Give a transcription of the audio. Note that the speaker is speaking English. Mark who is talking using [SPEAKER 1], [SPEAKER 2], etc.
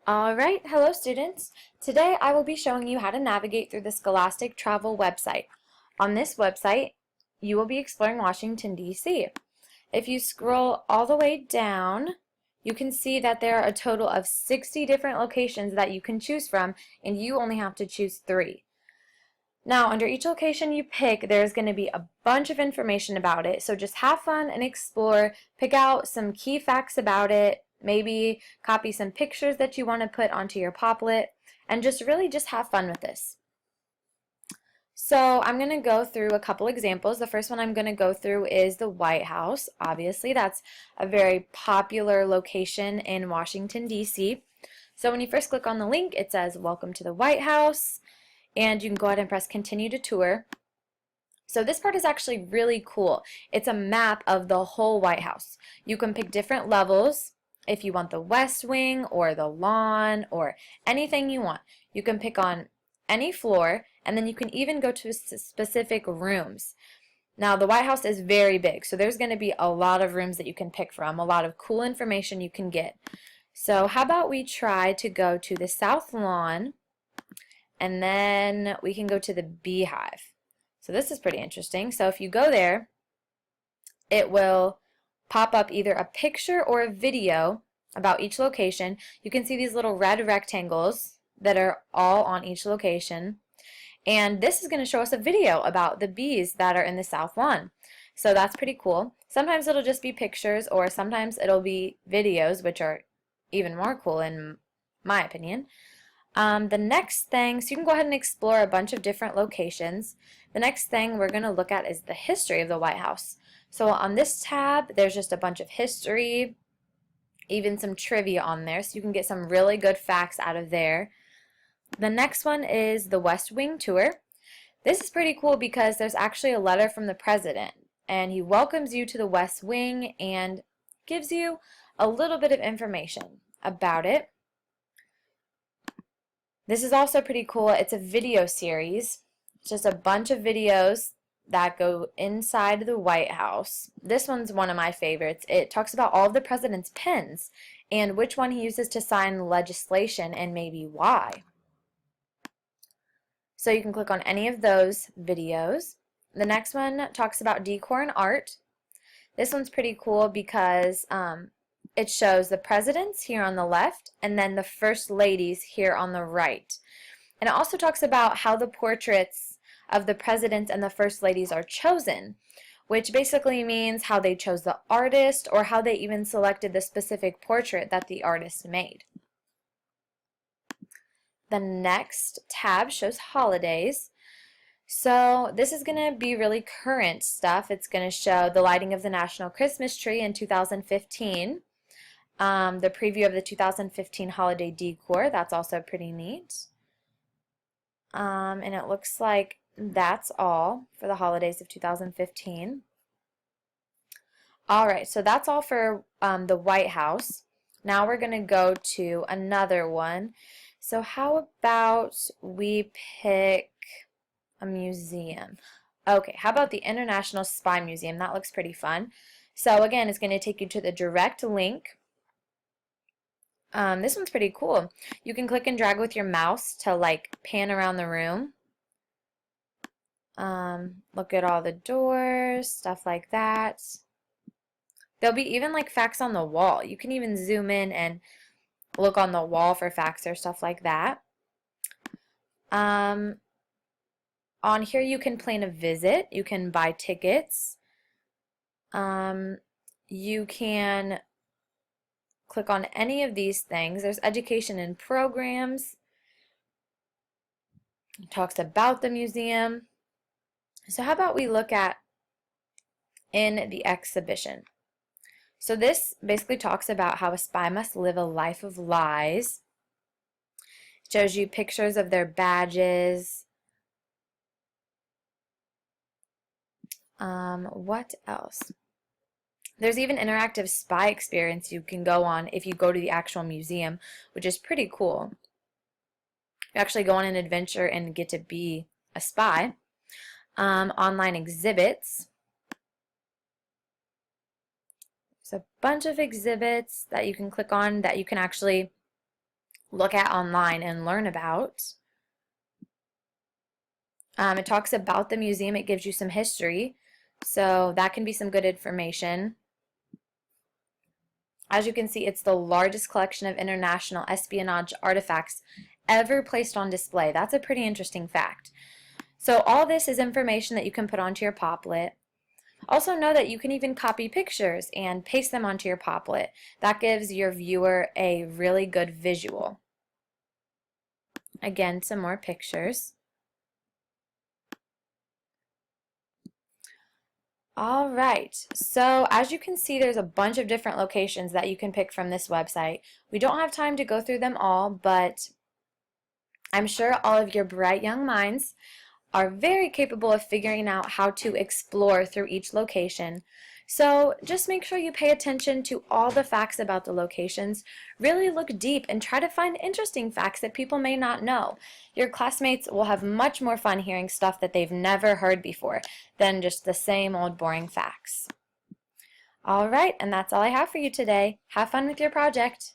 [SPEAKER 1] Alright, hello students. Today I will be showing you how to navigate through the Scholastic Travel website. On this website, you will be exploring Washington, D.C. If you scroll all the way down, you can see that there are a total of 60 different locations that you can choose from, and you only have to choose 3. Now, under each location you pick, there's going to be a bunch of information about it, so just have fun and explore, pick out some key facts about it, maybe copy some pictures that you want to put onto your Poplet, and just really just have fun with this. So I'm going to go through a couple examples. The first one I'm going to go through is the White House. Obviously, that's a very popular location in Washington, D.C. So when you first click on the link, it says, "Welcome to the White House," and you can go ahead and press continue to tour. So this part is actually really cool. It's a map of the whole White House. You can pick different levels if you want the West Wing or the lawn or anything you want. You can pick on any floor, and then you can even go to specific rooms. Now the White House is very big, so there's going to be a lot of rooms that you can pick from, a lot of cool information you can get. So how about we try to go to the South Lawn, and then we can go to the Beehive. So this is pretty interesting. So if you go there, it will pop up either a picture or a video about each location. You can see these little red rectangles that are all on each location. And this is going to show us a video about the bees that are in the South Lawn. So that's pretty cool. Sometimes it'll just be pictures, or sometimes it'll be videos, which are even more cool in my opinion. The next thing, so you can go ahead and explore a bunch of different locations. The next thing we're going to look at is the history of the White House. So on this tab, there's just a bunch of history, even some trivia on there, so you can get some really good facts out of there. The next one is the West Wing tour. This is pretty cool because there's actually a letter from the president, and he welcomes you to the West Wing and gives you a little bit of information about it. This is also pretty cool. It's a video series. It's just a bunch of videos that go inside the White House. This one's one of my favorites. It talks about all of the president's pens and which one he uses to sign legislation and maybe why. So you can click on any of those videos. The next one talks about decor and art. This one's pretty cool because it shows the presidents here on the left and then the first ladies here on the right. And it also talks about how the portraits of the presidents and the first ladies are chosen, which basically means how they chose the artist or how they even selected the specific portrait that the artist made. The next tab shows holidays. So this is going to be really current stuff. It's going to show the lighting of the National Christmas Tree in 2015. The preview of the 2015 holiday decor, that's also pretty neat. And it looks like that's all for the holidays of 2015. Alright, so that's all for the White House. Now we're going to go to another one. So how about we pick a museum? Okay, how about the International Spy Museum? That looks pretty fun. So again, it's going to take you to the direct link. This one's pretty cool. You can click and drag with your mouse to like pan around the room. Look at all the doors, stuff like that. There'll be even like facts on the wall. You can even zoom in and look on the wall for facts or stuff like that. On here you can plan a visit. You can buy tickets. You can click on any of these things. There's education and programs. It talks about the museum. So how about we look at in the exhibition? So this basically talks about how a spy must live a life of lies. It shows you pictures of their badges. What else? There's even interactive spy experience you can go on if you go to the actual museum, which is pretty cool. You actually go on an adventure and get to be a spy. Online exhibits. There's a bunch of exhibits that you can click on that you can actually look at online and learn about. It talks about the museum. It gives you some history, so that can be some good information. As you can see, it's the largest collection of international espionage artifacts ever placed on display. That's a pretty interesting fact. So all this is information that you can put onto your Poplet. Also know that you can even copy pictures and paste them onto your Poplet. That gives your viewer a really good visual. Again, some more pictures. All right, so as you can see, there's a bunch of different locations that you can pick from this website. We don't have time to go through them all, but I'm sure all of your bright young minds are very capable of figuring out how to explore through each location. So just make sure you pay attention to all the facts about the locations. Really look deep and try to find interesting facts that people may not know. Your classmates will have much more fun hearing stuff that they've never heard before than just the same old boring facts. All right, and that's all I have for you today. Have fun with your project.